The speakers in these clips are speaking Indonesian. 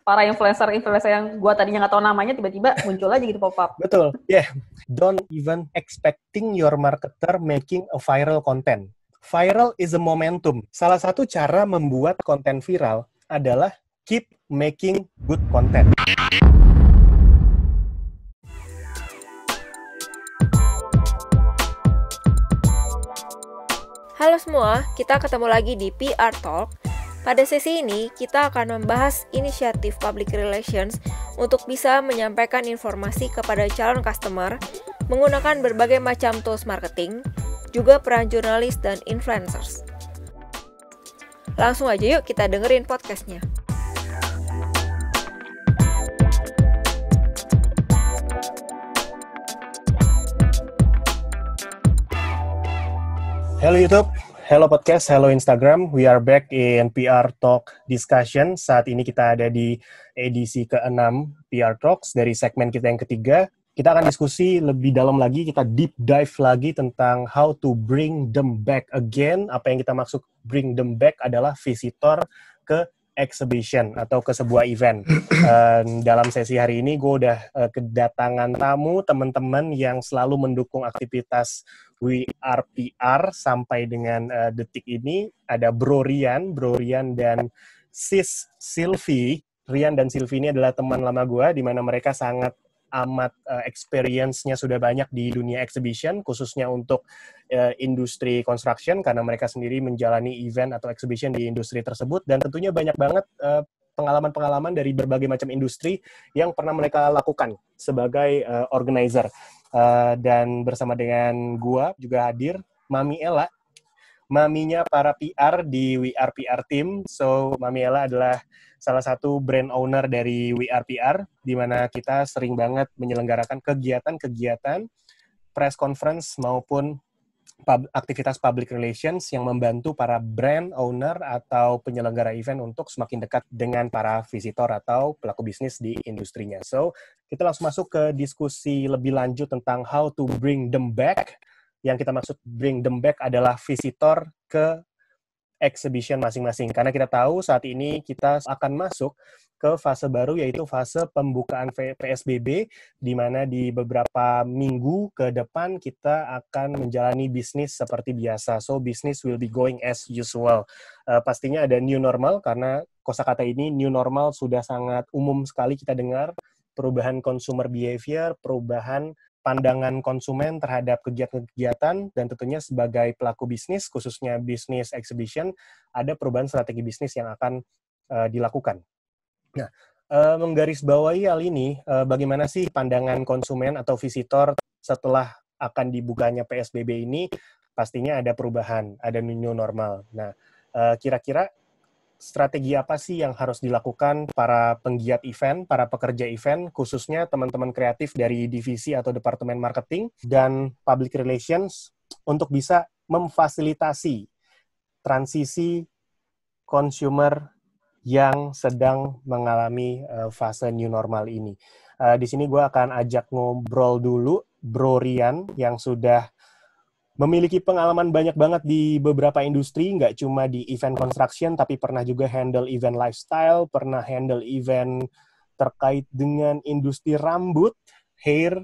para influencer yang gua tadinya nggak tahu namanya tiba-tiba muncul aja gitu pop-up. Betul, yeah. Don't even expecting your marketer making a viral content. Viral is a momentum. Salah satu cara membuat konten viral adalah keep making good content. Halo semua, kita ketemu lagi di PR Talk. Pada sesi ini, kita akan membahas inisiatif public relations untuk bisa menyampaikan informasi kepada calon customer menggunakan berbagai macam tools marketing, juga peran jurnalis dan influencers. Langsung aja yuk kita dengerin podcastnya. Hello YouTube, hello podcast, hello Instagram. We are back in PR Talk Discussion. Saat ini kita ada di edisi ke-6 PR Talks dari segmen kita yang ketiga. Kita akan diskusi lebih dalam lagi, kita deep dive lagi tentang how to bring them back again. Apa yang kita maksud bring them back adalah visitor ke exhibition atau ke sebuah event. Dalam sesi hari ini gue udah kedatangan tamu, teman-teman yang selalu mendukung aktivitas We Are PR sampai dengan detik ini. Ada Bro Rian dan Sis Sylvie. Rian dan Sylvie ini adalah teman lama gue, di mana mereka sangat amat experience-nya sudah banyak di dunia exhibition, khususnya untuk industri construction, karena mereka sendiri menjalani event atau exhibition di industri tersebut, dan tentunya banyak banget pengalaman-pengalaman dari berbagai macam industri yang pernah mereka lakukan sebagai organizer. Dan bersama dengan gua juga hadir Mami Ella, maminya para PR di We Are PR Team. So, Mami Ella adalah salah satu brand owner dari We Are PR, di mana kita sering banget menyelenggarakan kegiatan-kegiatan press conference maupun aktivitas public relations yang membantu para brand owner atau penyelenggara event untuk semakin dekat dengan para visitor atau pelaku bisnis di industrinya. So, kita langsung masuk ke diskusi lebih lanjut tentang how to bring them back. Yang kita maksud bring them back adalah visitor ke exhibition masing-masing. Karena kita tahu saat ini kita akan masuk ke fase baru, yaitu fase pembukaan PSBB, di mana di beberapa minggu ke depan kita akan menjalani bisnis seperti biasa. So, business will be going as usual. Pastinya ada new normal, karena kosakata ini new normal sudah sangat umum sekali kita dengar. Perubahan consumer behavior, perubahan pandangan konsumen terhadap kegiatan-kegiatan, dan tentunya sebagai pelaku bisnis, khususnya bisnis exhibition, ada perubahan strategi bisnis yang akan dilakukan. Nah, menggarisbawahi hal ini, bagaimana sih pandangan konsumen atau visitor setelah akan dibukanya PSBB ini? Pastinya ada perubahan, ada new normal. Nah, kira-kira strategi apa sih yang harus dilakukan para penggiat event, para pekerja event, khususnya teman-teman kreatif dari divisi atau departemen marketing dan public relations untuk bisa memfasilitasi transisi consumer yang sedang mengalami fase new normal ini. Di sini gue akan ajak ngobrol dulu Bro Rian yang sudah memiliki pengalaman banyak banget di beberapa industri, nggak cuma di event construction, tapi pernah juga handle event lifestyle, pernah handle event terkait dengan industri rambut, hair,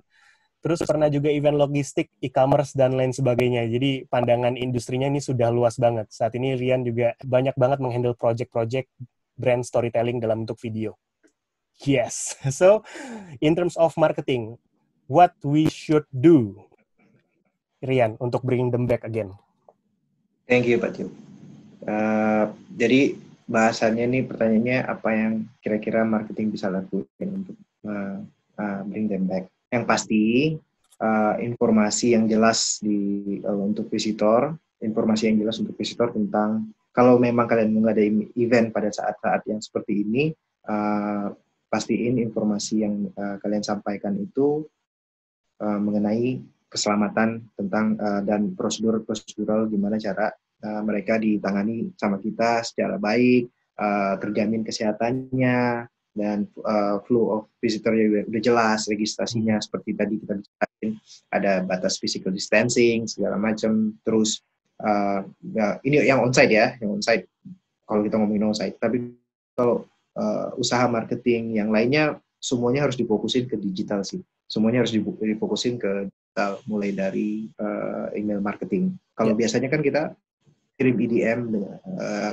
terus pernah juga event logistik, e-commerce, dan lain sebagainya. Jadi pandangan industrinya ini sudah luas banget. Saat ini Rian juga banyak banget menghandle project-project brand storytelling dalam bentuk video. Yes, so in terms of marketing, what we should do, Rian, untuk bring them back again? Thank you, Pak Tio. Jadi bahasannya nih, pertanyaannya apa yang kira-kira marketing bisa lakukan untuk bring them back. Yang pasti informasi yang jelas untuk visitor, tentang kalau memang kalian mengadakan event pada saat-saat yang seperti ini, pastiin informasi yang kalian sampaikan itu mengenai keselamatan tentang dan prosedural gimana cara mereka ditangani sama kita secara baik, terjamin kesehatannya, dan flow of visitor udah jelas, registrasinya seperti tadi kita bicarain, ada batas physical distancing segala macam. Terus ini yang onsite ya, kalau kita ngomongin onsite. Tapi kalau usaha marketing yang lainnya semuanya harus difokusin ke digital sih. Semuanya harus difokusin ke digital, mulai dari email marketing. Kalau biasanya kan kita kirim EDM,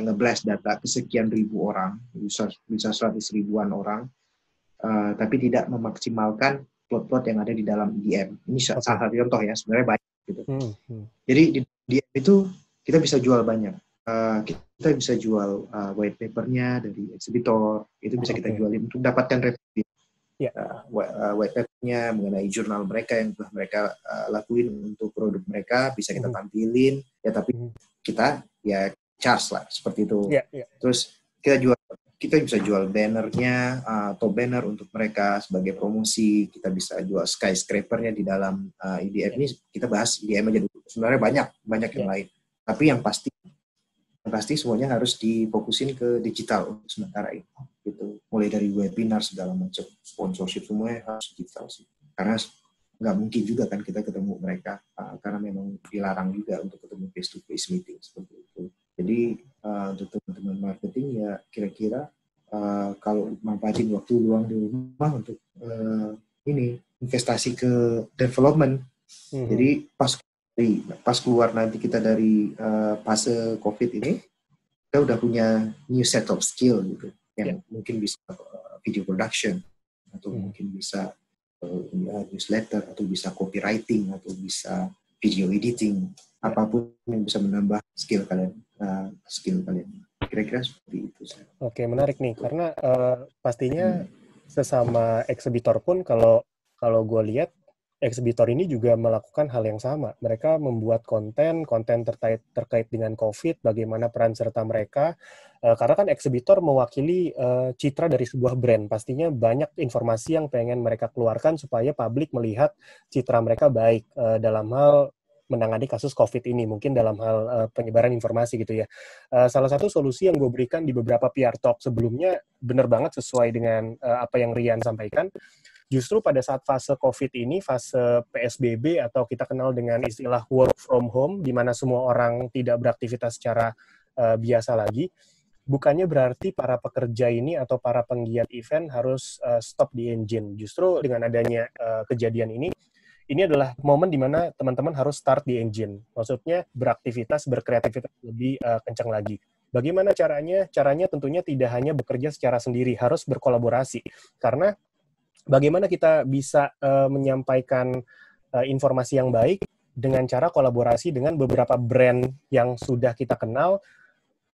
nge-blast data ke sekian ribu orang, bisa 100 ribuan orang, tapi tidak memaksimalkan plot-plot yang ada di dalam EDM. Ini salah satu contoh ya, sebenarnya banyak gitu. Jadi di EDM itu kita bisa jual banyak. Kita bisa jual white paper-nya dari eksibitor, itu bisa kita jualin untuk dapatkan revenue. White paper-nya mengenai jurnal mereka yang telah mereka lakuin untuk produk mereka bisa kita tampilin, ya tapi kita ya charge lah seperti itu. Terus kita bisa jual bannernya atau banner untuk mereka sebagai promosi. Kita bisa jual skyscraper-nya di dalam EDM ini. Kita bahas EDM aja dulu. Sebenarnya banyak yang lain. Tapi yang pasti semuanya harus difokusin ke digital untuk sementara ini. Gitu. Mulai dari webinar segala macam, sponsorship semuanya harus digital sih. Karena nggak mungkin juga kan kita ketemu mereka karena memang dilarang juga untuk ketemu face to face meeting seperti itu. Jadi untuk teman-teman marketing ya kira-kira kalau manfaatin waktu luang di rumah untuk ini investasi ke development. Jadi pas keluar nanti kita dari fase COVID ini, kita udah punya new set of skill gitu yang mungkin bisa video production atau mungkin bisa newsletter, atau bisa copywriting, atau bisa video editing, apapun yang bisa menambah skill kalian. Kira-kira seperti itu. Oke, menarik nih, karena pastinya sesama eksibitor pun kalau gue lihat, eksibitor ini juga melakukan hal yang sama. Mereka membuat konten terkait dengan COVID, bagaimana peran serta mereka. Karena kan eksibitor mewakili citra dari sebuah brand. Pastinya banyak informasi yang pengen mereka keluarkan supaya publik melihat citra mereka baik dalam hal menangani kasus COVID ini, mungkin dalam hal penyebaran informasi gitu ya. Salah satu solusi yang gue berikan di beberapa PR Talk sebelumnya, benar banget sesuai dengan apa yang Rian sampaikan. Justru pada saat fase COVID ini, fase PSBB atau kita kenal dengan istilah work from home, di mana semua orang tidak beraktivitas secara biasa lagi, bukannya berarti para pekerja ini atau para penggiat event harus stop di engine. Justru dengan adanya kejadian ini adalah momen di mana teman-teman harus start di engine. Maksudnya beraktivitas, berkreativitas lebih kencang lagi. Bagaimana caranya? Caranya tentunya tidak hanya bekerja secara sendiri, harus berkolaborasi. Karena bagaimana kita bisa menyampaikan informasi yang baik dengan cara kolaborasi dengan beberapa brand yang sudah kita kenal,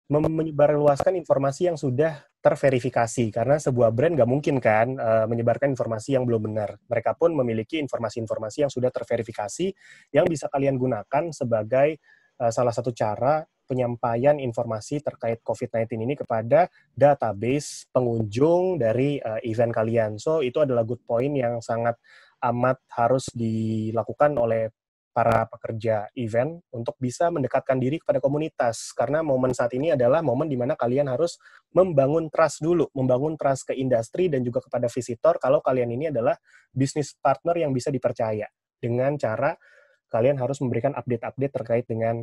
menyebarluaskan informasi yang sudah terverifikasi, karena sebuah brand nggak mungkin kan menyebarkan informasi yang belum benar. Mereka pun memiliki informasi-informasi yang sudah terverifikasi yang bisa kalian gunakan sebagai salah satu cara penyampaian informasi terkait COVID-19 ini kepada database pengunjung dari event kalian. So, itu adalah good point yang sangat amat harus dilakukan oleh para pekerja event untuk bisa mendekatkan diri kepada komunitas. Karena momen saat ini adalah momen di mana kalian harus membangun trust dulu, membangun trust ke industri dan juga kepada visitor kalau kalian ini adalah bisnis partner yang bisa dipercaya. Dengan cara kalian harus memberikan update-update terkait dengan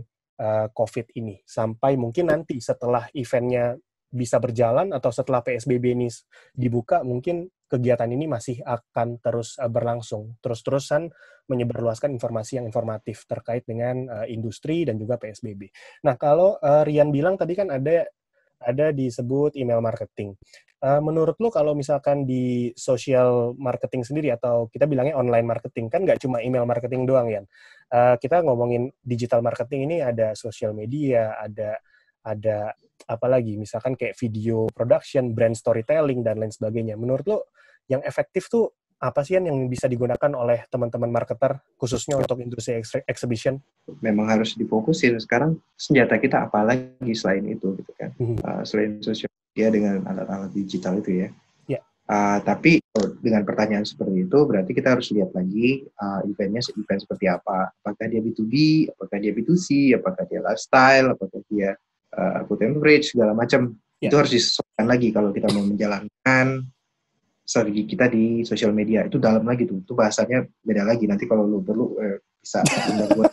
COVID ini. Sampai mungkin nanti setelah eventnya bisa berjalan atau setelah PSBB ini dibuka, mungkin kegiatan ini masih akan terus berlangsung, terus-terusan menyebarluaskan informasi yang informatif terkait dengan industri dan juga PSBB. Nah, kalau Rian bilang tadi kan ada disebut email marketing. Menurut lo kalau misalkan di social marketing sendiri atau kita bilangnya online marketing, kan nggak cuma email marketing doang, Yan. Kita ngomongin digital marketing ini ada social media, ada apa lagi, misalkan kayak video production, brand storytelling, dan lain sebagainya. Menurut lo yang efektif tuh apa sih yang bisa digunakan oleh teman-teman marketer, khususnya untuk industri exhibition? Memang harus difokusin. Sekarang senjata kita apa lagi selain itu, gitu kan? Selain sosial media dengan alat-alat digital itu ya. Tapi dengan pertanyaan seperti itu, berarti kita harus lihat lagi eventnya event seperti apa. Apakah dia B2B, apakah dia B2C, apakah dia lifestyle, apakah dia food and beverage, segala macam. Itu harus disesuaikan lagi kalau kita mau menjalankan strategi kita di sosial media. Itu dalam lagi tuh. Itu bahasanya beda lagi. Nanti kalau lu perlu bisa undang gue.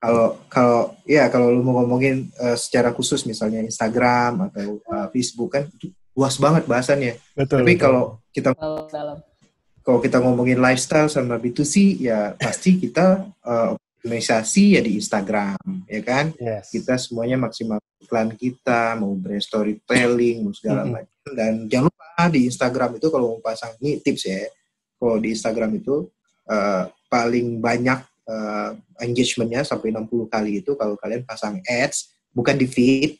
kalau lu mau ngomongin secara khusus misalnya Instagram atau Facebook kan itu luas banget bahasannya. Betul, Tapi betul. Dalam. Kalau kita ngomongin lifestyle sama B2C ya pasti kita optimisasi ya di Instagram, ya kan? Yes. Kita semuanya maksimal iklan kita, mau brand storytelling, mau segala macam. Dan jangan lupa di Instagram itu kalau mau pasang, ini tips ya, kalau di Instagram itu paling banyak engagement-nya sampai 60 kali itu kalau kalian pasang ads, bukan di feed,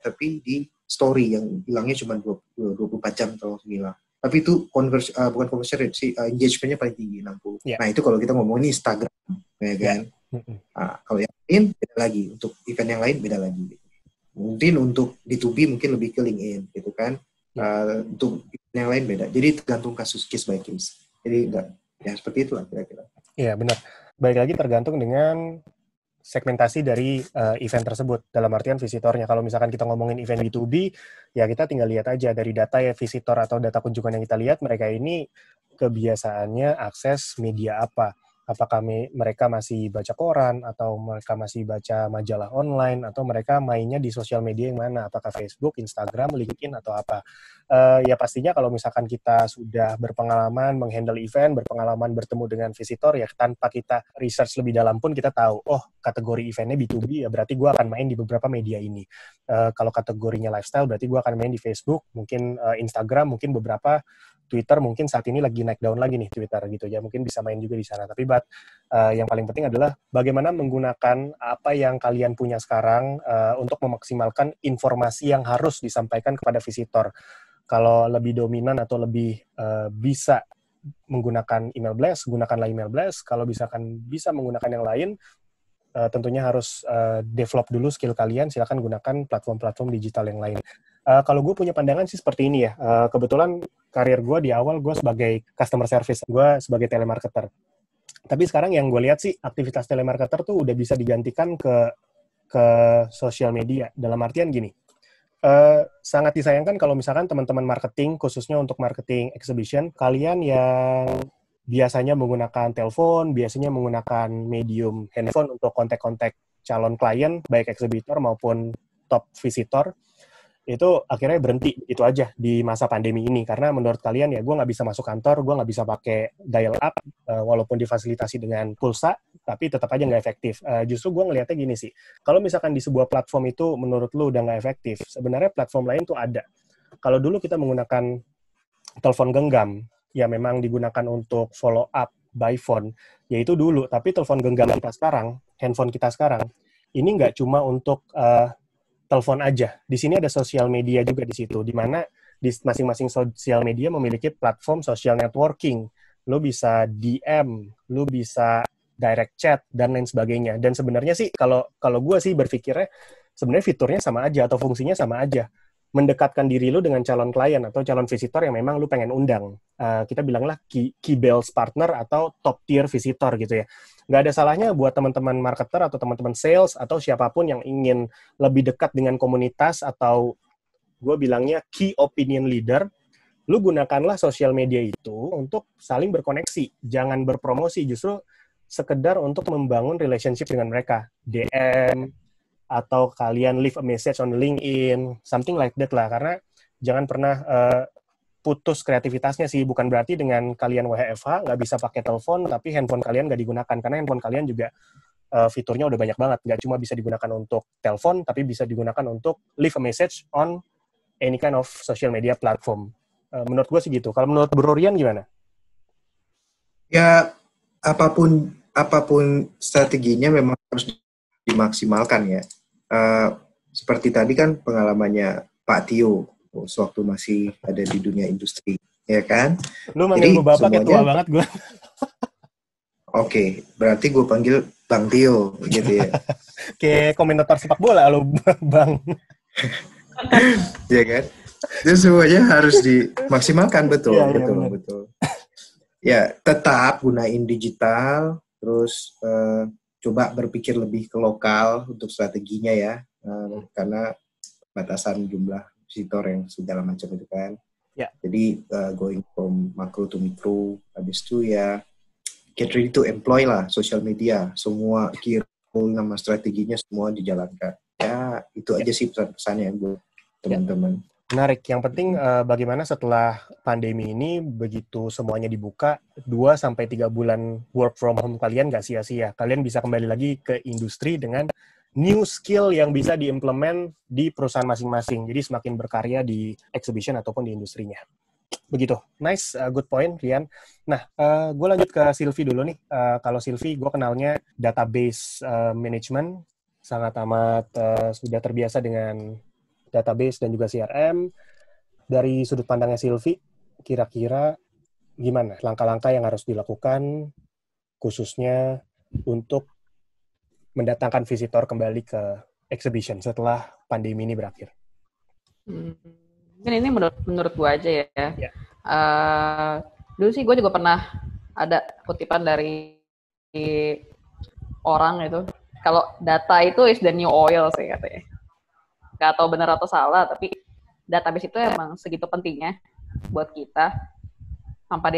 tapi di story yang hilangnya cuma 24 jam atau gila. Tapi itu bukan conversion rate sih, engagement-nya paling tinggi 60. Yeah. Nah itu kalau kita ngomongin Instagram, ya kan. Nah, kalau yang lain beda lagi, untuk event yang lain beda lagi. Gitu. Mungkin untuk B2B mungkin lebih ke LinkedIn, gitu kan. Untuk event yang lain beda. Jadi tergantung kasus case by case. Jadi enggak, ya seperti itulah kira-kira. Iya benar. Baik lagi tergantung dengan segmentasi dari event tersebut, dalam artian visitornya. Kalau misalkan kita ngomongin event B2B, ya kita tinggal lihat aja dari data ya visitor atau data kunjungan yang kita lihat, mereka ini kebiasaannya akses media apa. Apakah mereka masih baca koran, atau mereka masih baca majalah online, atau mereka mainnya di sosial media yang mana, apakah Facebook, Instagram, LinkedIn, atau apa. Ya pastinya kalau misalkan kita sudah berpengalaman menghandle event, berpengalaman bertemu dengan visitor, ya tanpa kita research lebih dalam pun kita tahu, oh kategori eventnya B2B, ya berarti gue akan main di beberapa media ini. Kalau kategorinya lifestyle, berarti gue akan main di Facebook, mungkin Instagram, mungkin beberapa Twitter, mungkin saat ini lagi naik daun lagi nih Twitter gitu ya, mungkin bisa main juga di sana. Tapi yang paling penting adalah bagaimana menggunakan apa yang kalian punya sekarang untuk memaksimalkan informasi yang harus disampaikan kepada visitor. Kalau lebih dominan atau lebih bisa menggunakan email blast, gunakanlah email blast. Kalau misalkan bisa menggunakan yang lain, tentunya harus develop dulu skill kalian, silakan gunakan platform-platform digital yang lain. Kalau gue punya pandangan sih seperti ini ya, kebetulan karir gue di awal gue sebagai customer service, gue sebagai telemarketer. Tapi sekarang yang gue lihat sih, aktivitas telemarketer tuh udah bisa digantikan ke sosial media. Dalam artian gini, sangat disayangkan kalau misalkan teman-teman marketing, khususnya untuk marketing exhibition, kalian yang biasanya menggunakan telepon, biasanya menggunakan medium handphone untuk kontak-kontak calon klien, baik eksibitor maupun top visitor, itu akhirnya berhenti itu aja di masa pandemi ini. Karena menurut kalian ya, gue nggak bisa masuk kantor, gue nggak bisa pakai dial up, walaupun difasilitasi dengan pulsa, tapi tetap aja nggak efektif. Justru gue ngelihatnya gini sih, kalau misalkan di sebuah platform itu menurut lu udah nggak efektif, sebenarnya platform lain tuh ada. Kalau dulu kita menggunakan telepon genggam, ya memang digunakan untuk follow up by phone, yaitu dulu. Tapi telepon genggam kita sekarang, handphone kita sekarang, ini nggak cuma untuk telepon aja. Di sini ada sosial media juga di situ, di mana di masing-masing sosial media memiliki platform social networking. Lu bisa DM, lu bisa direct chat, dan lain sebagainya. Dan sebenarnya sih, kalau gue sih berpikirnya, sebenarnya fiturnya sama aja, atau fungsinya sama aja. Mendekatkan diri lu dengan calon klien atau calon visitor yang memang lu pengen undang. Kita bilanglah key sales partner atau top tier visitor gitu ya. Nggak ada salahnya buat teman-teman marketer atau teman-teman sales atau siapapun yang ingin lebih dekat dengan komunitas atau gue bilangnya key opinion leader, lu gunakanlah sosial media itu untuk saling berkoneksi. Jangan berpromosi, justru sekedar untuk membangun relationship dengan mereka. DM, atau kalian leave a message on LinkedIn, something like that lah. Karena jangan pernah putus kreativitasnya sih. Bukan berarti dengan kalian WFH nggak bisa pakai telepon, tapi handphone kalian nggak digunakan. Karena handphone kalian juga fiturnya udah banyak banget. Nggak cuma bisa digunakan untuk telepon, tapi bisa digunakan untuk leave a message on any kind of social media platform. Menurut gue sih gitu. Kalau menurut Bro Rian gimana? Ya, apapun strateginya memang harus dimaksimalkan ya. Seperti tadi kan pengalamannya Pak Tio sewaktu masih ada di dunia industri, ya kan? Lu manggil gue bapak kayak tua banget gue. Oke, berarti gue panggil Bang Tio, gitu ya. Kayak komentator sepak bola lo, Bang. Ya kan? Itu semuanya harus dimaksimalkan, betul. Ya, tetap gunain digital, terus coba berpikir lebih ke lokal untuk strateginya ya, karena batasan jumlah visitor yang segala macam itu kan. Ya. Jadi going from macro to micro, habis itu ya get ready to employ lah social media, semua key nama strateginya semua dijalankan. Ya, itu aja sih pesan-pesannya buat teman-teman. Menarik. Yang penting bagaimana setelah pandemi ini, begitu semuanya dibuka, 2-3 bulan work from home kalian nggak sia-sia. Kalian bisa kembali lagi ke industri dengan new skill yang bisa diimplement di perusahaan masing-masing. Jadi semakin berkarya di exhibition ataupun di industrinya. Begitu. Nice, good point, Rian. Nah, gue lanjut ke Sylvie dulu nih. Kalau Sylvie, gue kenalnya database management, sangat amat sudah terbiasa dengan database dan juga CRM. Dari sudut pandangnya Sylvie, kira-kira gimana langkah-langkah yang harus dilakukan khususnya untuk mendatangkan visitor kembali ke exhibition setelah pandemi ini berakhir? Mungkin ini menurut gue aja ya. Yeah. Dulu sih gue juga pernah ada kutipan dari orang itu, kalau data itu is the new oil sih katanya. Gak tahu benar atau salah, tapi database itu emang segitu pentingnya buat kita, tanpa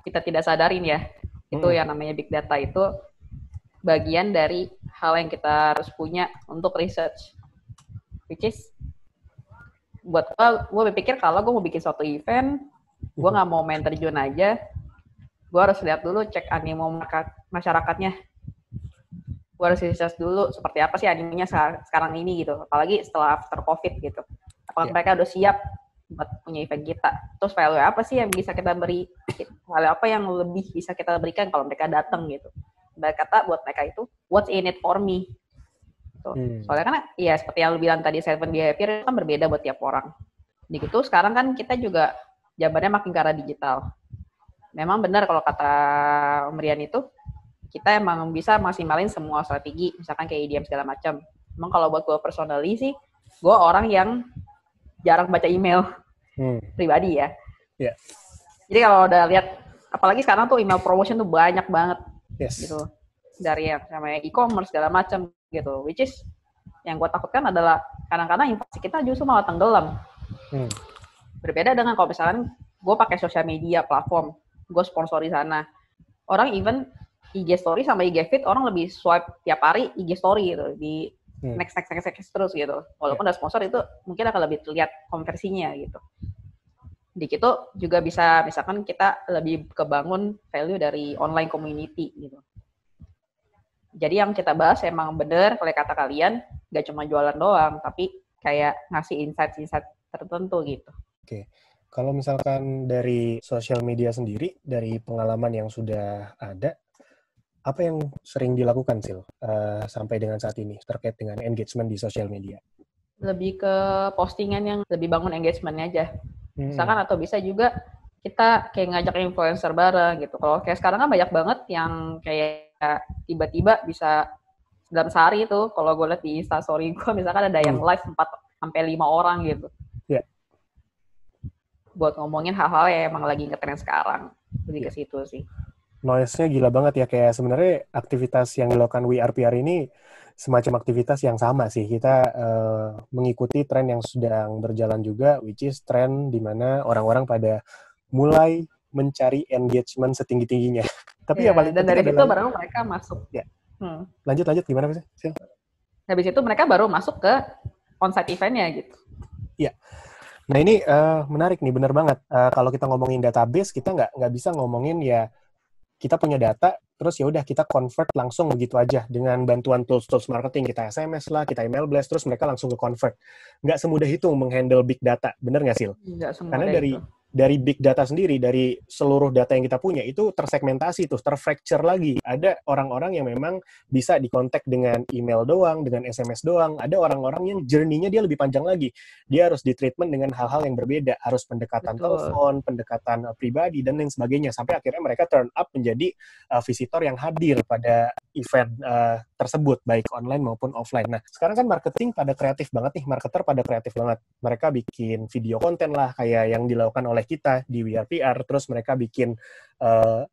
kita tidak sadarin ya. Itu yang namanya big data itu bagian dari hal yang kita harus punya untuk research, which is buat gue berpikir kalau gue mau bikin suatu event, gue nggak mau main terjun aja, gue harus lihat dulu, cek animo masyarakatnya. Gue harus research dulu seperti apa sih animenya sekarang ini gitu, apalagi setelah after COVID gitu. Apakah mereka udah siap buat punya event kita? Terus value apa sih yang bisa kita beri? Value apa yang lebih bisa kita berikan kalau mereka datang gitu? Berkata buat mereka itu, what's in it for me? Soalnya kan ya seperti yang lu bilang tadi, 7 behavior kan berbeda buat tiap orang. Di gitu sekarang kan kita juga jawabannya makin ke arah digital. Memang benar kalau kata Om Rian itu, kita emang bisa maksimalin semua strategi, misalkan kayak IDM segala macam. Emang kalau buat gue personally sih, gue orang yang jarang baca email pribadi ya. Yeah. Jadi kalau udah lihat, apalagi sekarang tuh email promotion tuh banyak banget, gitu. Dari yang namanya e-commerce segala macam gitu. Which is yang gue takutkan adalah kadang-kadang investasi kita justru malah tenggelam. Berbeda dengan kalau misalkan gue pakai sosial media platform, gue sponsori sana. Orang even IG story sama IG feed orang lebih swipe tiap hari IG story gitu, di next terus gitu. Walaupun udah sponsor itu mungkin akan lebih terlihat konversinya gitu. Di situ juga bisa misalkan kita lebih kebangun value dari online community gitu. Jadi yang kita bahas emang bener kalau kata kalian, gak cuma jualan doang, tapi kayak ngasih insight-insight tertentu gitu. Oke. Kalau misalkan dari sosial media sendiri, dari pengalaman yang sudah ada, apa yang sering dilakukan, Sil, sampai dengan saat ini terkait dengan engagement di sosial media? Lebih ke postingan yang lebih bangun engagement-nya aja. Misalkan atau bisa juga kita kayak ngajak influencer bareng gitu. Kalau kayak sekarang kan banyak banget yang kayak tiba-tiba bisa dalam sehari itu, kalau gue lihat di Instastory gue misalkan ada yang live 4-5 orang gitu. Yeah. Buat ngomongin hal-hal yang emang lagi ngetren sekarang. Lebih ke situ sih. Noise-nya gila banget ya, kayak sebenarnya aktivitas yang dilakukan WRPR ini semacam aktivitas yang sama sih. Kita mengikuti tren yang sedang berjalan juga, which is tren di mana orang-orang pada mulai mencari engagement setinggi-tingginya. Tapi yang paling dan dari situ baru mereka masuk. Ya. Lanjut gimana sih? Habis itu mereka baru masuk ke on-site event-nya gitu. Iya. Nah ini menarik nih, bener banget. Kalau kita ngomongin database, kita nggak bisa ngomongin ya kita punya data, terus ya udah kita convert langsung begitu aja dengan bantuan tools marketing, kita SMS lah, kita email blast, terus mereka langsung ke convert. Nggak semudah itu menghandle big data, bener nggak Sil? Nggak semudah. Karena dari big data sendiri, dari seluruh data yang kita punya, itu tersegmentasi tuh, terfracture lagi. Ada orang-orang yang memang bisa dikontak dengan email doang, dengan SMS doang. Ada orang-orang yang journey-nya dia lebih panjang lagi. Dia harus di-treatment dengan hal-hal yang berbeda. Harus pendekatan telepon, pendekatan pribadi, dan lain sebagainya. Sampai akhirnya mereka turn up menjadi visitor yang hadir pada event tersebut, baik online maupun offline. Nah, sekarang kan marketing pada kreatif banget nih, marketer pada kreatif banget. Mereka bikin video konten lah, kayak yang dilakukan oleh kita di WRPR, terus mereka bikin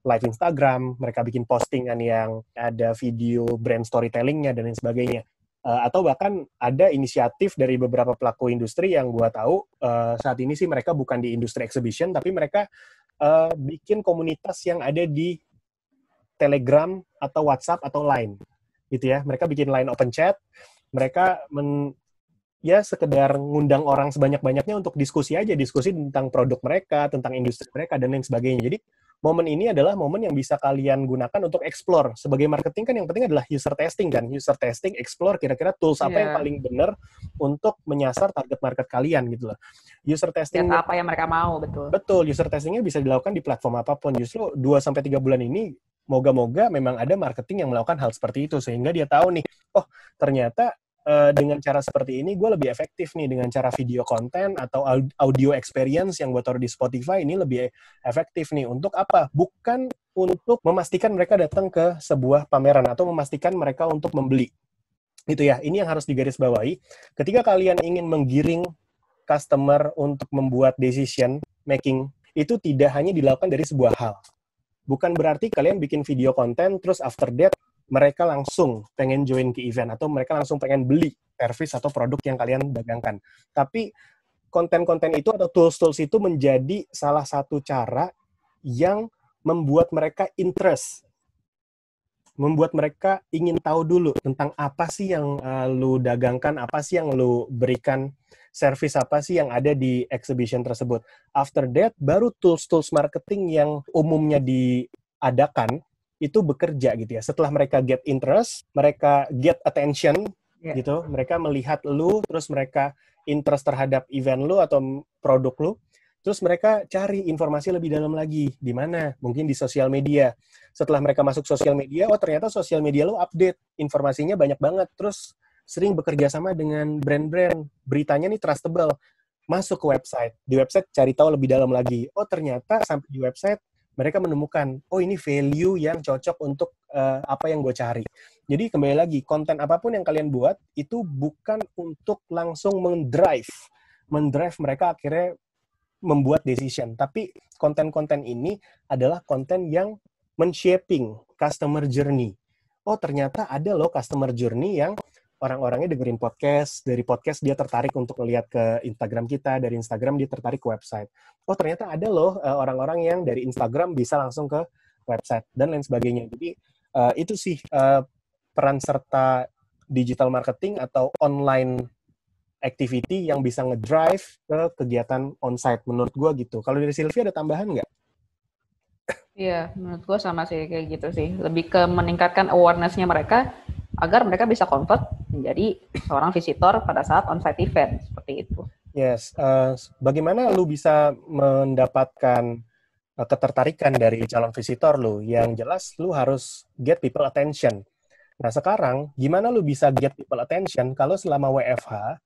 live Instagram, mereka bikin postingan yang ada video brand storytelling-nya dan lain sebagainya. Atau bahkan ada inisiatif dari beberapa pelaku industri yang gua tahu saat ini sih mereka bukan di industri exhibition, tapi mereka bikin komunitas yang ada di Telegram atau WhatsApp atau Line. gitu ya. Mereka bikin line open chat, mereka ya sekedar ngundang orang sebanyak-banyaknya untuk diskusi aja, diskusi tentang produk mereka, tentang industri mereka, dan lain sebagainya. Jadi, momen ini adalah momen yang bisa kalian gunakan untuk explore. Sebagai marketing kan yang penting adalah user testing kan. User testing, explore kira-kira tools apa yang paling benar untuk menyasar target market kalian gitu loh. User testing apa yang mereka mau, betul. Betul, user testingnya bisa dilakukan di platform apapun. Justru 2-3 bulan ini, moga-moga memang ada marketing yang melakukan hal seperti itu. Sehingga dia tahu nih, oh ternyata dengan cara seperti ini gue lebih efektif nih dengan cara video konten atau audio experience yang gue taruh di Spotify ini lebih efektif nih. Untuk apa? Bukan untuk memastikan mereka datang ke sebuah pameran atau memastikan mereka untuk membeli. Itu ya, ini yang harus digarisbawahi. Ketika kalian ingin menggiring customer untuk membuat decision making, itu tidak hanya dilakukan dari sebuah hal. Bukan berarti kalian bikin video konten, terus after that, mereka langsung pengen join ke event, atau mereka langsung pengen beli service atau produk yang kalian dagangkan. Tapi konten-konten itu atau tools-tools itu menjadi salah satu cara yang membuat mereka interest, membuat mereka ingin tahu dulu tentang apa sih yang lu dagangkan, apa sih yang lu berikan, service apa sih yang ada di exhibition tersebut. After that, baru tools-tools marketing yang umumnya diadakan, itu bekerja gitu ya. Setelah mereka get interest, mereka get attention, gitu. Mereka melihat lu, terus mereka interest terhadap event lu atau produk lu, terus mereka cari informasi lebih dalam lagi. Di mana? Mungkin di sosial media. Setelah mereka masuk sosial media, oh ternyata sosial media lu update, informasinya banyak banget, terus sering bekerja sama dengan brand-brand, beritanya nih trustable. Masuk ke website. Di website cari tahu lebih dalam lagi. Oh ternyata sampai di website, mereka menemukan, oh ini value yang cocok untuk apa yang gue cari. Jadi kembali lagi, konten apapun yang kalian buat, itu bukan untuk langsung mendrive mereka akhirnya membuat decision. Tapi konten-konten ini adalah konten yang men-shaping customer journey. Oh ternyata ada loh customer journey yang orang-orangnya dengerin podcast, dari podcast dia tertarik untuk melihat ke Instagram kita, dari Instagram dia tertarik ke website. Oh ternyata ada loh orang-orang yang dari Instagram bisa langsung ke website, dan lain sebagainya. Jadi itu sih peran serta digital marketing atau online activity yang bisa ngedrive ke kegiatan onsite, menurut gue gitu. Kalau dari Sylvia ada tambahan nggak? Iya, menurut gue sama sih kayak gitu sih. Lebih ke meningkatkan awareness-nya mereka, agar mereka bisa convert menjadi seorang visitor pada saat on-site event, seperti itu. Yes, bagaimana lu bisa mendapatkan ketertarikan dari calon visitor lu? Yang jelas lu harus get people attention. Nah sekarang, gimana lu bisa get people attention kalau selama WFH,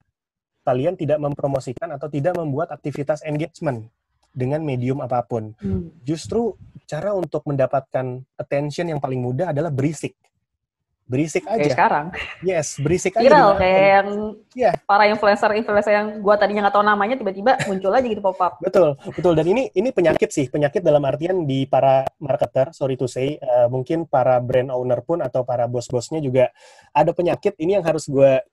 kalian tidak mempromosikan atau tidak membuat aktivitas engagement dengan medium apapun? Justru cara untuk mendapatkan attention yang paling mudah adalah berisik. Berisik aja. Kayak sekarang. Yes, berisik aja. Viral kayak yang para influencer yang gua tadinya nggak tahu namanya tiba-tiba muncul aja gitu pop-up. Betul. Dan ini penyakit sih. Penyakit dalam artian di para marketer, sorry to say, mungkin para brand owner pun atau para bos-bosnya juga ada penyakit. Ini yang harus gua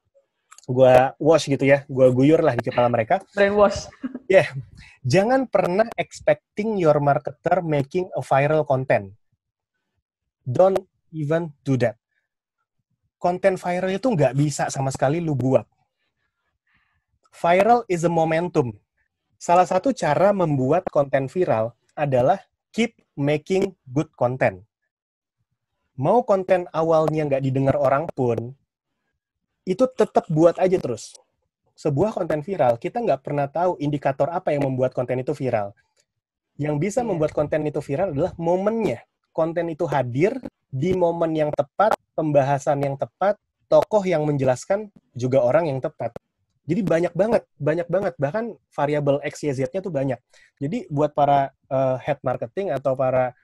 wash gitu ya. Gua guyur lah di kepala mereka. Brand wash. Yeah. Jangan pernah expecting your marketer making a viral content. Don't even do that. Konten viral itu nggak bisa sama sekali lu buat. Viral is a momentum. Salah satu cara membuat konten viral adalah keep making good content. Mau konten awalnya nggak didengar orang pun, itu tetap buat aja terus. Sebuah konten viral, kita nggak pernah tahu indikator apa yang membuat konten itu viral. Yang bisa membuat konten itu viral adalah momennya. Konten itu hadir di momen yang tepat, pembahasan yang tepat, tokoh yang menjelaskan juga orang yang tepat. Jadi banyak banget, bahkan variabel X, Y, Z-nya tuh banyak. Jadi buat para head marketing atau para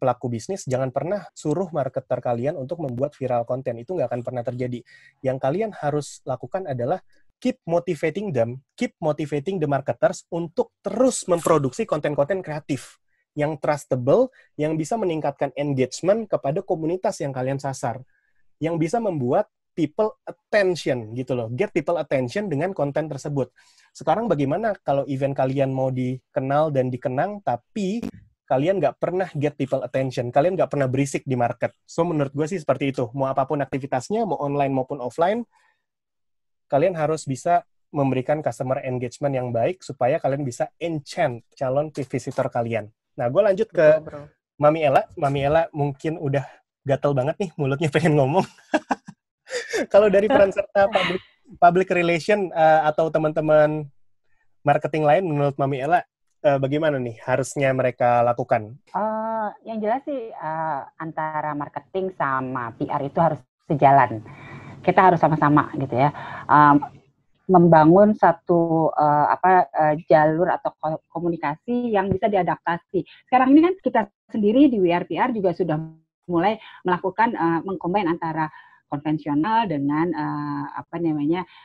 pelaku bisnis, jangan pernah suruh marketer kalian untuk membuat viral konten. Itu nggak akan pernah terjadi. Yang kalian harus lakukan adalah keep motivating the marketers untuk terus memproduksi konten-konten kreatif yang trustable, yang bisa meningkatkan engagement kepada komunitas yang kalian sasar, yang bisa membuat people attention gitu loh, get people attention dengan konten tersebut. Sekarang bagaimana kalau event kalian mau dikenal dan dikenang, tapi kalian nggak pernah get people attention, kalian nggak pernah berisik di market. So menurut gue sih seperti itu. Mau apapun aktivitasnya, mau online maupun offline, kalian harus bisa memberikan customer engagement yang baik supaya kalian bisa enchant calon visitor kalian. Nah, gue lanjut ke Bro. Mami Ella. Mami Ella mungkin udah gatel banget nih, mulutnya pengen ngomong. Kalau dari peran serta public relation atau teman-teman marketing lain, menurut Mami Ella, bagaimana nih harusnya mereka lakukan? Yang jelas sih antara marketing sama PR itu harus sejalan. Kita harus sama-sama gitu ya. Membangun satu jalur atau komunikasi yang bisa diadaptasi. Sekarang ini kan kita sendiri di WRPR juga sudah mulai melakukan mengcombine antara konvensional dengan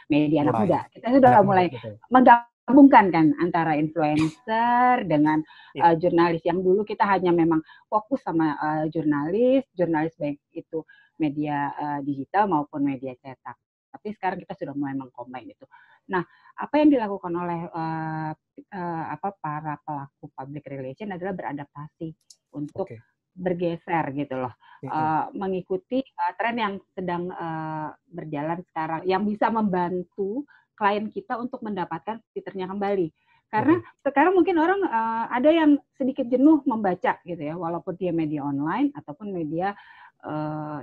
media anak muda. Kita sudah mulai menggabungkan kan antara influencer dengan jurnalis. Yang dulu kita hanya memang fokus sama jurnalis baik itu media digital maupun media cetak. Tapi sekarang kita sudah mulai mengcombine itu. Nah, apa yang dilakukan oleh para pelaku public relation adalah beradaptasi untuk bergeser gitu loh, mengikuti tren yang sedang berjalan sekarang, yang bisa membantu klien kita untuk mendapatkan fiturnya kembali. Karena sekarang mungkin orang ada yang sedikit jenuh membaca gitu ya, walaupun dia media online ataupun media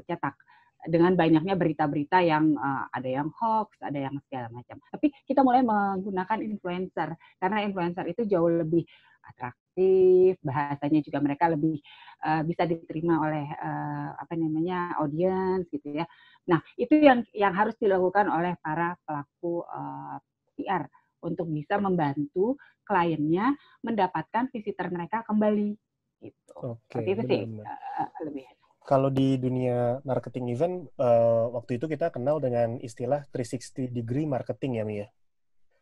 cetak. Dengan banyaknya berita-berita yang ada yang hoax, ada yang segala macam. Tapi kita mulai menggunakan influencer, karena influencer itu jauh lebih atraktif, bahasanya juga mereka lebih bisa diterima oleh audiens gitu ya. Nah, itu yang harus dilakukan oleh para pelaku PR untuk bisa membantu kliennya mendapatkan visitor mereka kembali gitu. Seperti itu sih lebih. Kalau di dunia marketing event, waktu itu kita kenal dengan istilah 360 degree marketing ya, Mi ya?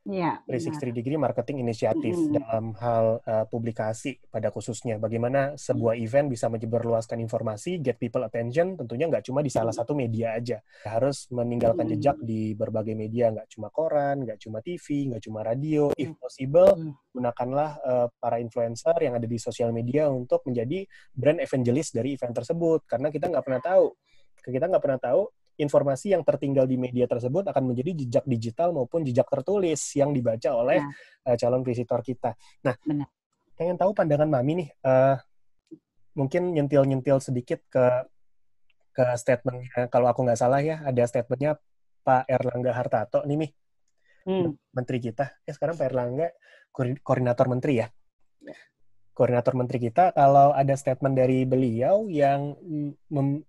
Iya. 360 degree marketing inisiatif dalam hal publikasi pada khususnya. Bagaimana sebuah event bisa menyebarluaskan informasi, get people attention, tentunya nggak cuma di salah satu media aja. Harus meninggalkan jejak di berbagai media, nggak cuma koran, nggak cuma TV, nggak cuma radio. If possible, gunakanlah para influencer yang ada di sosial media untuk menjadi brand evangelist dari event tersebut. Karena kita nggak pernah tahu informasi yang tertinggal di media tersebut akan menjadi jejak digital maupun jejak tertulis yang dibaca oleh calon visitor kita. Nah, pengen tahu pandangan Mami nih, mungkin nyentil-nyentil sedikit ke statementnya, kalau aku nggak salah ya, ada statementnya Pak Erlangga Hartarto nih, Mi, menteri kita. Sekarang Pak Erlangga koordinator menteri ya. Koordinator menteri kita, kalau ada statement dari beliau yang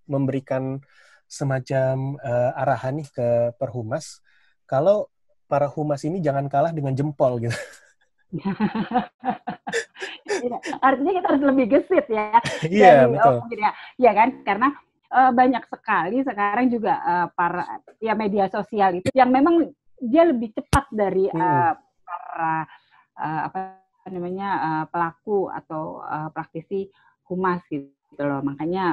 memberikan semacam arahan nih ke Perhumas, kalau para humas ini jangan kalah dengan jempol gitu. Artinya kita harus lebih gesit ya. Iya, betul. Ya kan, karena banyak sekali sekarang juga para media sosial itu yang memang dia lebih cepat dari para pelaku atau praktisi humas gitu loh. Makanya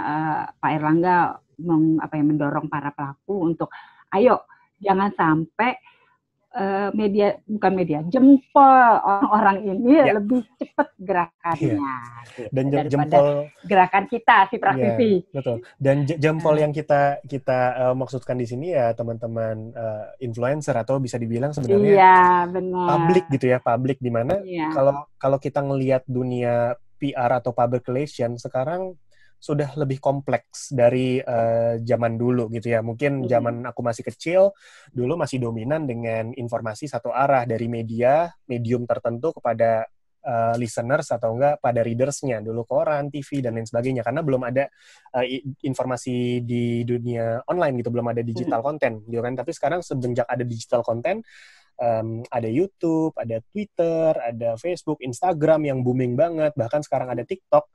Pak Erlangga mendorong para pelaku untuk ayo jangan sampai jempol orang ini lebih cepat gerakannya gitu, dan daripada jempol gerakan kita si praktisi. Betul. Dan jempol yang kita maksudkan di sini ya teman-teman influencer atau bisa dibilang sebenarnya publik gitu ya, publik di mana kalau kita ngelihat dunia PR atau public relation sekarang sudah lebih kompleks dari zaman dulu gitu ya. Mungkin zaman aku masih kecil, dulu masih dominan dengan informasi satu arah dari medium tertentu kepada listeners atau enggak pada readers-nya. Dulu koran, TV, dan lain sebagainya. Karena belum ada informasi di dunia online gitu, belum ada digital content gitu kan. Tapi sekarang semenjak ada digital content, ada YouTube, ada Twitter, ada Facebook, Instagram yang booming banget, bahkan sekarang ada TikTok.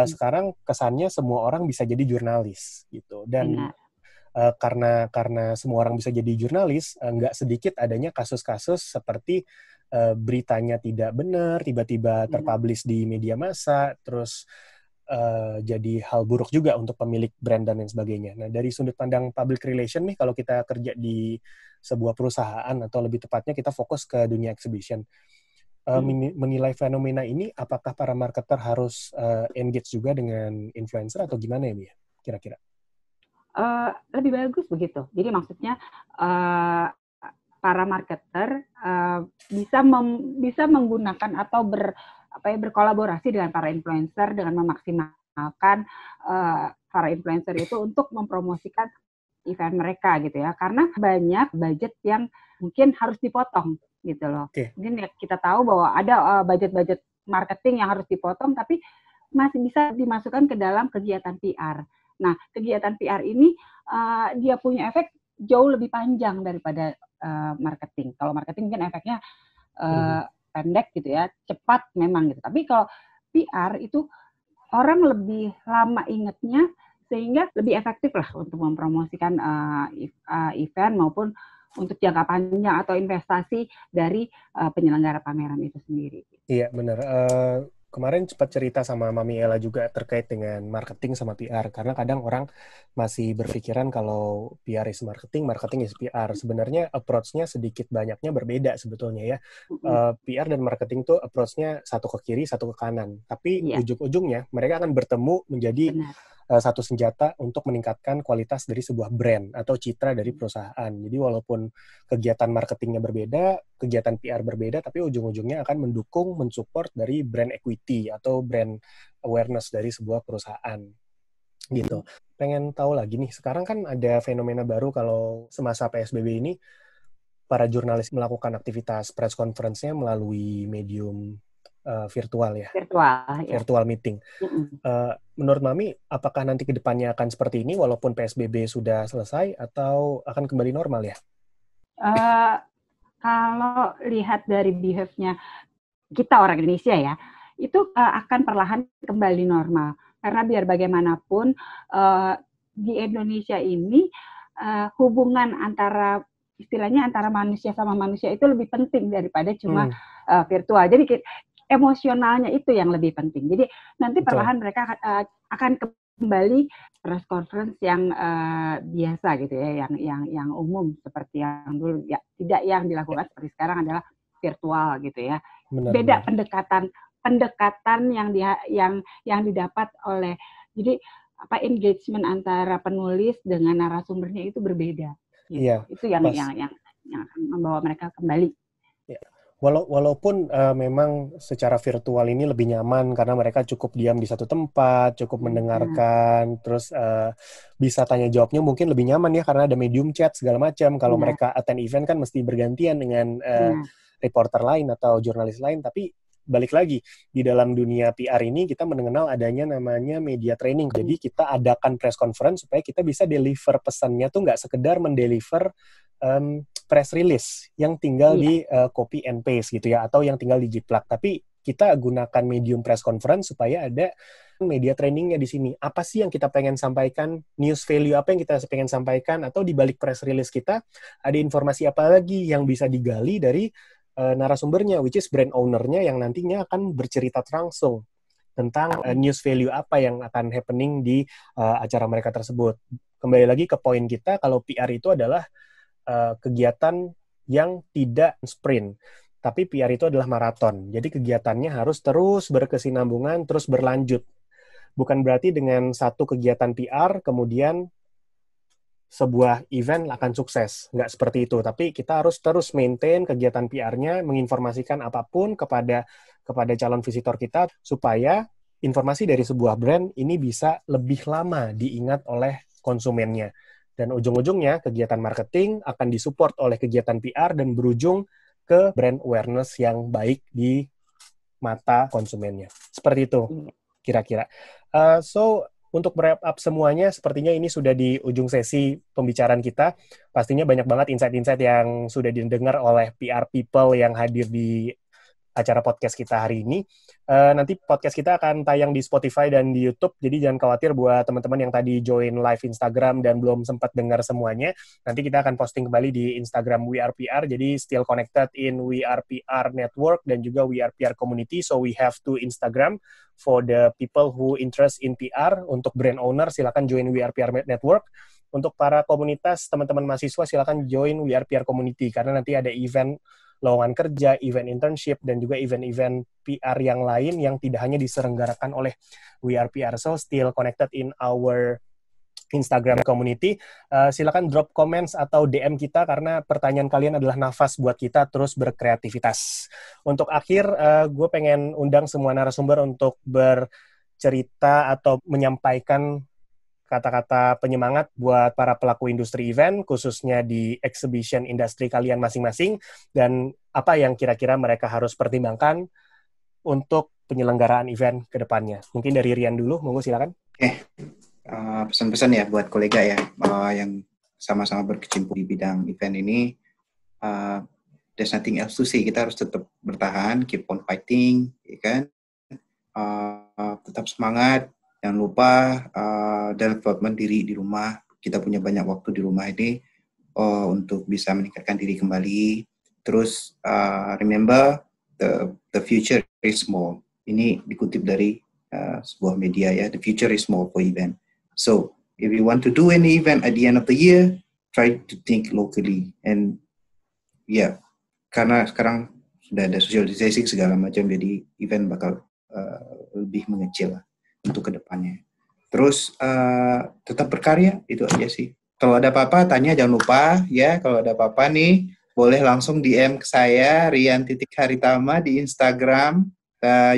Sekarang kesannya semua orang bisa jadi jurnalis gitu. Dan karena semua orang bisa jadi jurnalis, nggak sedikit adanya kasus-kasus seperti beritanya tidak benar, tiba-tiba terpublish di media massa, terus jadi hal buruk juga untuk pemilik brand dan lain sebagainya. Nah, dari sudut pandang public relation nih, kalau kita kerja di sebuah perusahaan atau lebih tepatnya kita fokus ke dunia exhibition, menilai fenomena ini, apakah para marketer harus engage juga dengan influencer atau gimana ya, Mia? Kira-kira? Lebih bagus begitu. Jadi maksudnya para marketer bisa menggunakan atau berkolaborasi dengan para influencer dengan memaksimalkan para influencer itu untuk mempromosikan event mereka gitu ya. Karena banyak budget yang mungkin harus dipotong gitu loh. Mungkin kita tahu bahwa ada budget-budget marketing yang harus dipotong, tapi masih bisa dimasukkan ke dalam kegiatan PR. Nah, kegiatan PR ini dia punya efek jauh lebih panjang daripada marketing. Kalau marketing kan efeknya pendek gitu ya, cepat memang gitu. Tapi kalau PR itu orang lebih lama ingatnya, sehingga lebih efektif lah untuk mempromosikan event maupun untuk jangka panjang atau investasi dari penyelenggara pameran itu sendiri. Iya, benar. Kemarin sempat cerita sama Mami Ella juga terkait dengan marketing sama PR, karena kadang orang masih berpikiran kalau PR is marketing, marketing is PR. Sebenarnya approach-nya sedikit banyaknya berbeda sebetulnya ya. PR dan marketing tuh approach-nya satu ke kiri, satu ke kanan. Tapi ujung-ujungnya mereka akan bertemu menjadi satu senjata untuk meningkatkan kualitas dari sebuah brand atau citra dari perusahaan. Jadi walaupun kegiatan marketingnya berbeda, kegiatan PR berbeda, tapi ujung-ujungnya akan mendukung, mensupport dari brand equity atau brand awareness dari sebuah perusahaan. Gitu. Pengen tahu lagi nih, sekarang kan ada fenomena baru kalau semasa PSBB ini, para jurnalis melakukan aktivitas press conference-nya melalui medium virtual ya. Virtual meeting. Menurut Mami, apakah nanti ke depannya akan seperti ini walaupun PSBB sudah selesai atau akan kembali normal ya? Kalau lihat dari behavior-nya kita orang Indonesia ya, itu akan perlahan kembali normal. Karena biar bagaimanapun di Indonesia ini hubungan istilahnya antara manusia sama manusia itu lebih penting daripada cuma virtual. Jadi emosionalnya itu yang lebih penting. Jadi nanti perlahan mereka akan kembali press conference yang biasa gitu ya, yang umum seperti yang dulu ya, tidak yang dilakukan seperti sekarang adalah virtual gitu ya. Beda pendekatan yang didapat oleh, jadi engagement antara penulis dengan narasumbernya itu berbeda. Gitu. Iya, itu yang akan membawa mereka kembali. Walaupun memang secara virtual ini lebih nyaman karena mereka cukup diam di satu tempat, cukup mendengarkan, terus bisa tanya jawabnya mungkin lebih nyaman ya karena ada medium chat segala macam. Kalau mereka attend event kan mesti bergantian dengan reporter lain atau jurnalis lain, tapi balik lagi di dalam dunia PR ini kita mengenal adanya namanya media training. Jadi kita adakan press conference supaya kita bisa deliver pesannya tuh nggak sekedar mendeliver press release yang tinggal di copy and paste gitu ya, atau yang tinggal dijiplak. Tapi kita gunakan medium press conference supaya ada media trainingnya di sini. Apa sih yang kita pengen sampaikan? News value apa yang kita pengen sampaikan? Atau di balik press release kita ada informasi apa lagi yang bisa digali dari narasumbernya, which is brand owner-nya yang nantinya akan bercerita langsung tentang news value apa yang akan happening di acara mereka tersebut. Kembali lagi ke poin kita, kalau PR itu adalah kegiatan yang tidak sprint, tapi PR itu adalah maraton. Jadi kegiatannya harus terus berkesinambungan, terus berlanjut. Bukan berarti dengan satu kegiatan PR, kemudian sebuah event akan sukses. Nggak seperti itu. Tapi kita harus terus maintain kegiatan PR-nya, menginformasikan apapun kepada calon visitor kita, supaya informasi dari sebuah brand ini bisa lebih lama diingat oleh konsumennya. Dan ujung-ujungnya kegiatan marketing akan disupport oleh kegiatan PR dan berujung ke brand awareness yang baik di mata konsumennya. Seperti itu kira-kira. So, untuk wrap up semuanya, sepertinya ini sudah di ujung sesi pembicaraan kita. Pastinya banyak banget insight-insight yang sudah didengar oleh PR people yang hadir di acara podcast kita hari ini. Nanti podcast kita akan tayang di Spotify dan di YouTube, jadi jangan khawatir buat teman-teman yang tadi join live Instagram dan belum sempat dengar semuanya. Nanti kita akan posting kembali di Instagram We Are PR, jadi still connected in We Are PR Network dan juga We Are PR Community, so we have two Instagram for the people who interest in PR. Untuk brand owner, silakan join We Are PR Network. Untuk para komunitas, teman-teman mahasiswa, silakan join We Are PR Community, karena nanti ada event lowongan kerja, event internship, dan juga event-event PR yang lain yang tidak hanya diselenggarakan oleh We Are PR. So, still connected in our Instagram community. Silakan drop comments atau DM kita karena pertanyaan kalian adalah nafas buat kita terus berkreativitas. Untuk akhir, gue pengen undang semua narasumber untuk bercerita atau menyampaikan kata-kata penyemangat buat para pelaku industri event, khususnya di exhibition industri kalian masing-masing, dan apa yang kira-kira mereka harus pertimbangkan untuk penyelenggaraan event ke depannya. Mungkin dari Rian dulu, monggo silakan. Pesan-pesan ya buat kolega ya yang sama-sama berkecimpung di bidang event ini. There's nothing else to say. Kita harus tetap bertahan, keep on fighting, ya kan? Tetap semangat, jangan lupa development diri di rumah. Kita punya banyak waktu di rumah ini untuk bisa meningkatkan diri kembali. Terus remember the future is small. Ini dikutip dari sebuah media ya. The future is small for event. So, if you want to do any event at the end of the year, try to think locally. And karena sekarang sudah ada social distancing segala macam, jadi event bakal lebih mengecil lah untuk kedepannya. Terus tetap berkarya, itu aja sih. Kalau ada apa-apa, tanya jangan lupa ya. Kalau ada apa-apa nih, boleh langsung DM ke saya, Rian.Haritama di Instagram.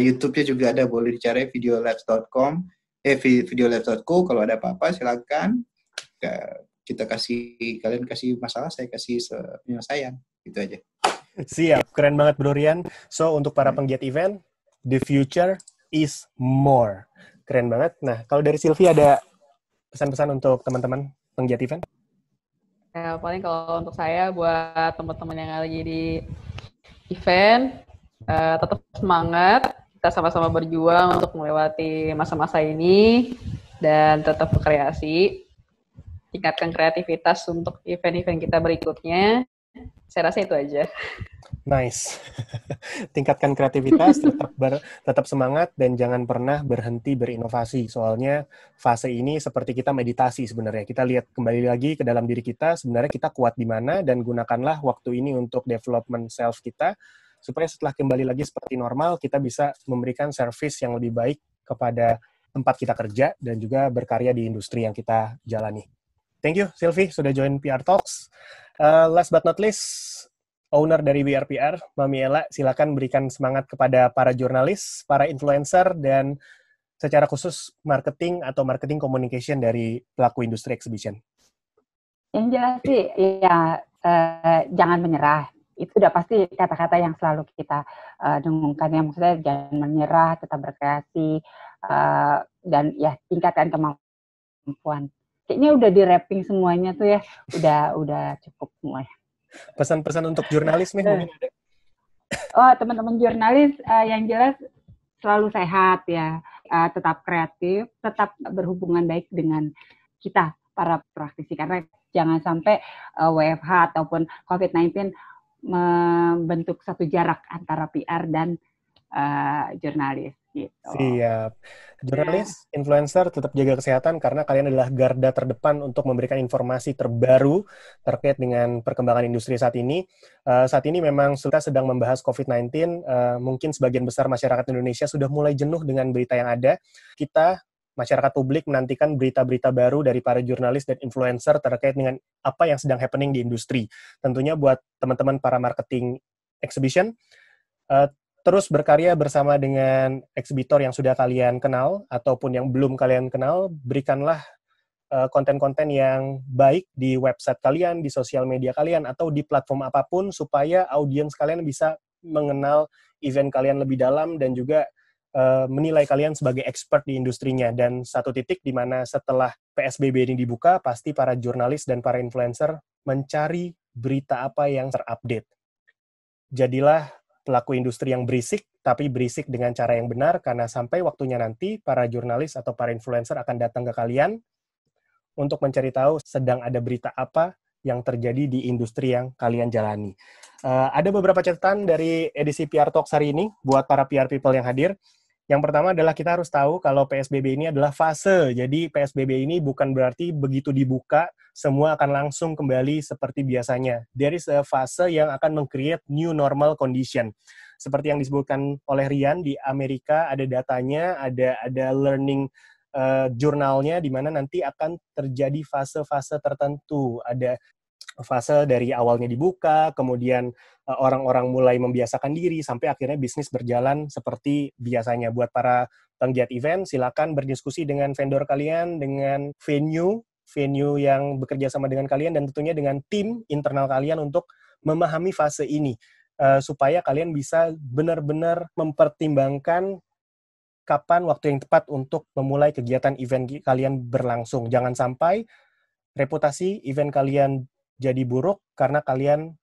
YouTube-nya juga ada, boleh dicari videolabs.com. Videolabs.co. Kalau ada apa-apa silakan kalian kasih masalah, saya kasih penyelesaian, gitu aja. Siap, keren banget Bro Rian. So untuk para penggiat event, the future is more. Keren banget. Nah, kalau dari Sylvie ada pesan-pesan untuk teman-teman penggiat event? Ya, paling kalau untuk saya buat teman-teman yang lagi di event, tetap semangat. Kita sama-sama berjuang untuk melewati masa-masa ini dan tetap berkreasi. Tingkatkan kreativitas untuk event-event kita berikutnya. Saya rasa itu aja. Nice. Tingkatkan kreativitas, tetap semangat, dan jangan pernah berhenti berinovasi. Soalnya fase ini seperti kita meditasi sebenarnya. Kita lihat kembali lagi ke dalam diri kita, sebenarnya kita kuat di mana, dan gunakanlah waktu ini untuk development self kita, supaya setelah kembali lagi seperti normal, kita bisa memberikan service yang lebih baik kepada tempat kita kerja, dan juga berkarya di industri yang kita jalani. Thank you, Sylvie, sudah join PR Talks. Last but not least, owner dari We Are PR, Mami Ella, silakan berikan semangat kepada para jurnalis, para influencer, dan secara khusus marketing atau marketing communication dari pelaku industri exhibition. Yang jelas sih, ya jangan menyerah. Itu udah pasti kata-kata yang selalu kita dengungkan. Yang maksudnya jangan menyerah, tetap berkreasi, dan ya tingkatkan kemampuan. Kayaknya udah di-wrapping semuanya tuh ya, udah cukup semuanya. Pesan-pesan untuk jurnalis nih mungkin ada? Oh, teman-teman jurnalis, yang jelas selalu sehat ya, tetap kreatif, tetap berhubungan baik dengan kita, para praktisi. Karena jangan sampai WFH ataupun COVID-19 membentuk satu jarak antara PR dan jurnalis. Gitu. Siap. Jurnalis, influencer, tetap jaga kesehatan karena kalian adalah garda terdepan untuk memberikan informasi terbaru terkait dengan perkembangan industri saat ini. Saat ini memang kita sedang membahas COVID-19. Mungkin sebagian besar masyarakat Indonesia sudah mulai jenuh dengan berita yang ada. Kita, masyarakat publik, menantikan berita-berita baru dari para jurnalis dan influencer terkait dengan apa yang sedang happening di industri. Tentunya buat teman-teman para marketing exhibition, terus berkarya bersama dengan eksibitor yang sudah kalian kenal ataupun yang belum kalian kenal, berikanlah konten-konten yang baik di website kalian, di sosial media kalian, atau di platform apapun supaya audiens kalian bisa mengenal event kalian lebih dalam dan juga menilai kalian sebagai expert di industrinya. Dan satu titik di mana setelah PSBB ini dibuka, pasti para jurnalis dan para influencer mencari berita apa yang terupdate. Jadilah pelaku industri yang berisik, tapi berisik dengan cara yang benar, karena sampai waktunya nanti, para jurnalis atau para influencer akan datang ke kalian untuk mencari tahu sedang ada berita apa yang terjadi di industri yang kalian jalani. Ada beberapa catatan dari edisi PR Talks hari ini, buat para PR people yang hadir. Yang pertama adalah kita harus tahu kalau PSBB ini adalah fase. Jadi PSBB ini bukan berarti begitu dibuka, semua akan langsung kembali seperti biasanya. There is a fase yang akan meng-create new normal condition. Seperti yang disebutkan oleh Rian, di Amerika ada datanya, ada learning jurnalnya, di mana nanti akan terjadi fase-fase tertentu. Ada fase dari awalnya dibuka, kemudian orang-orang mulai membiasakan diri, sampai akhirnya bisnis berjalan seperti biasanya. Buat para penggiat event, silakan berdiskusi dengan vendor kalian, dengan venue yang bekerja sama dengan kalian, dan tentunya dengan tim internal kalian untuk memahami fase ini, supaya kalian bisa benar-benar mempertimbangkan kapan waktu yang tepat untuk memulai kegiatan event kalian berlangsung. Jangan sampai reputasi event kalian jadi buruk karena kalian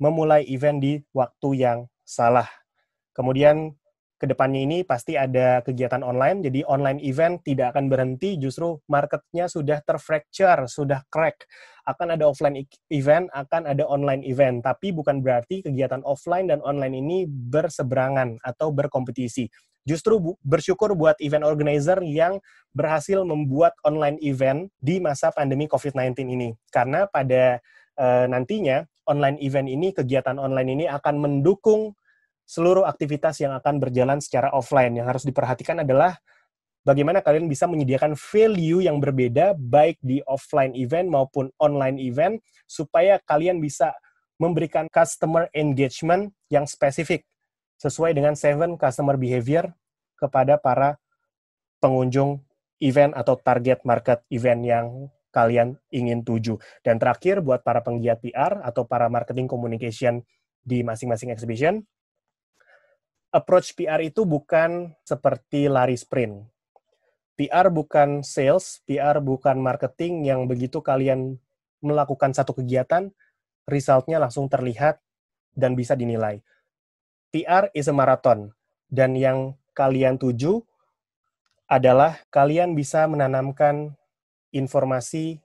memulai event di waktu yang salah. Kemudian ke depannya ini pasti ada kegiatan online, jadi online event tidak akan berhenti, justru marketnya sudah terfracture, sudah crack. Akan ada offline event, akan ada online event, tapi bukan berarti kegiatan offline dan online ini berseberangan atau berkompetisi. Justru bersyukur buat event organizer yang berhasil membuat online event di masa pandemi COVID-19 ini. Karena pada nantinya online event ini, kegiatan online ini akan mendukung seluruh aktivitas yang akan berjalan secara offline. Yang harus diperhatikan adalah bagaimana kalian bisa menyediakan value yang berbeda baik di offline event maupun online event supaya kalian bisa memberikan customer engagement yang spesifik sesuai dengan 7 customer behavior kepada para pengunjung event atau target market event yang kalian ingin tuju. Dan terakhir, buat para penggiat PR atau para marketing communication di masing-masing exhibition, approach PR itu bukan seperti lari sprint. PR bukan sales, PR bukan marketing yang begitu kalian melakukan satu kegiatan, result-nya langsung terlihat dan bisa dinilai. PR is a marathon, dan yang kalian tuju adalah kalian bisa menanamkan informasi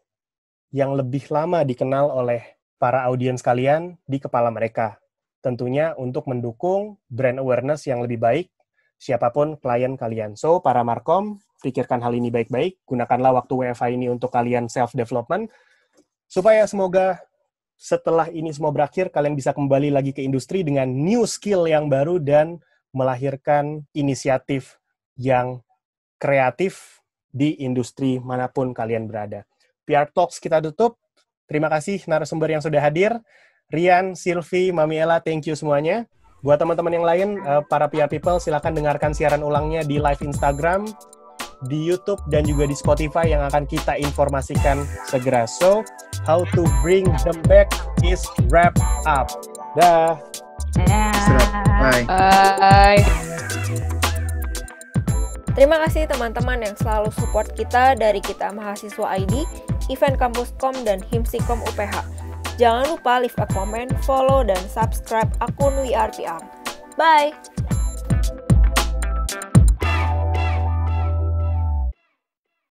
yang lebih lama dikenal oleh para audiens kalian di kepala mereka. Tentunya untuk mendukung brand awareness yang lebih baik, siapapun klien kalian. So, para Markom, pikirkan hal ini baik-baik, gunakanlah waktu WFH ini untuk kalian self-development, supaya semoga setelah ini semua berakhir, kalian bisa kembali lagi ke industri dengan new skill yang baru dan melahirkan inisiatif yang kreatif di industri manapun kalian berada. PR Talks kita tutup. Terima kasih narasumber yang sudah hadir. Rian, Sylvie, Mami Ella, thank you semuanya. Buat teman-teman yang lain, para PR People, silakan dengarkan siaran ulangnya di live Instagram, di YouTube, dan juga di Spotify yang akan kita informasikan segera. So, how to bring them back is wrap up. Dah. Bye. Bye. Terima kasih teman-teman yang selalu support kita dari Kita Mahasiswa ID, Event Kampus.com, dan Himsikom UPH. Jangan lupa leave a comment, follow, dan subscribe akun WeArePR. Bye!